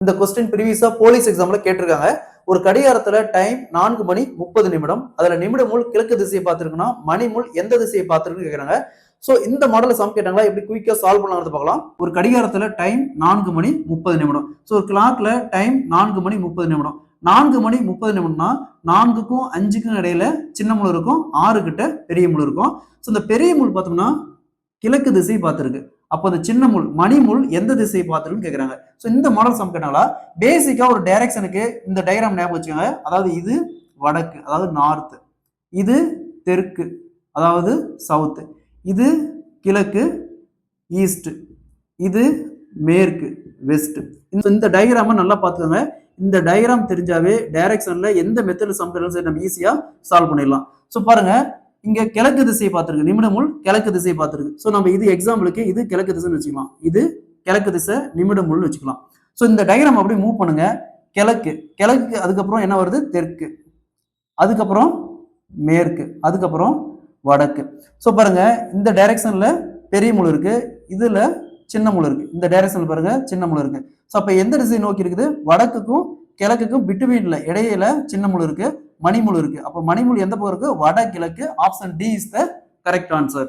இந்த question ப்ரீவியஸா police எக்ஸாம்ல கேட்டிருக்காங்க. ஒரு கடிகாரத்துல டைம் 4 மணி 30 நிமிடம். அதுல நிமிடமுள் கிழக்கு திசையை பார்த்திருக்குன்னா, மணிமுள் எந்த திசையை பார்த்திருக்குன்னு கேக்குறாங்க. சோ இந்த மாடல்ல சம் கேட்டாங்களா, எப்படி குயிக்கா சால்வ் பண்ணலாம்னு பார்க்கலாம். ஒரு கடிகாரத்துல டைம் 4 மணி 30 நிமிடம். சோ ஒரு கிளாக்ல டைம் 4 மணி 30 நிமிடம். 4 மணி 30 நிமிடம்னா 4க்கும் 5க்கும் இடையில சின்ன முள் இருக்கும், 6 கிட்ட பெரிய முள் இருக்கும். சோ இந்த பெரிய முள் பார்த்தோம்னா கிழக்கு திசை பார்த்திருக்கு. அப்போ அந்த சின்ன முள் மணிமுள் எந்த திசையை பார்த்திருக்குன்னு கேக்குறாங்க. சோ இந்த மாடல் சம் கேட்டாங்களா, பேசிக்கா ஒரு டைரக்ஷனுக்கு இந்த டயகிராம் ஞாபகம் வச்சுக்கோங்க. அதாவது இது வடக்கு, அதாவது நார்த், இது தெற்கு, அதாவது சவுத், இது கிழக்கு ஈஸ்ட், இது மேற்கு வெஸ்ட். இந்த டயகிராம நல்லா பார்த்துக்கோங்க. இந்த டயகிராம் தெரிஞ்சாவே டைரக்ஷன்ல எந்த மெத்தட்ல சம் கேட்டாலும் நம்ம ஈஸியா சால்வ் பண்ணிடலாம். சோ பாருங்க, இங்க கிழக்கு திசையை பார்த்திருக்கு, நிமிடமுள் கிழக்கு திசையை பார்த்திருக்கு. சோ நம்ம இது எக்ஸாம்பிளுக்கு இது கிழக்கு திசைன்னு வச்சுக்கலாம், இது கிழக்கு திசை நிமிடமுள்னு வச்சுக்கலாம். சோ இந்த டயகிராம் அப்படியே மூவ் பண்ணுங்க. கிழக்கு கிழக்கு, அதுக்கப்புறம் என்ன வருது, தெற்கு, அதுக்கப்புறம் மேற்கு, அதுக்கப்புறம் வடக்கு. சோ பாருங்க, இந்த டைரக்ஷன்ல பெரிய முள் இருக்கு, இதுல சின்ன முள் இருக்கு. இந்த டைரக்ஷன்ல பாருங்க சின்ன முள் இருக்கு. சோ அப்ப எந்த திசை நோக்கி இருக்குது, வடக்குக்கும் கிழக்குக்கும் பிட்வீன்ல இடையில சின்ன முள் இருக்கு, மணிமுள் இருக்கு. அப்ப மணிமுள் எந்த பக்கம் இருக்கு, வட கிழக்கு. Option D is the correct answer.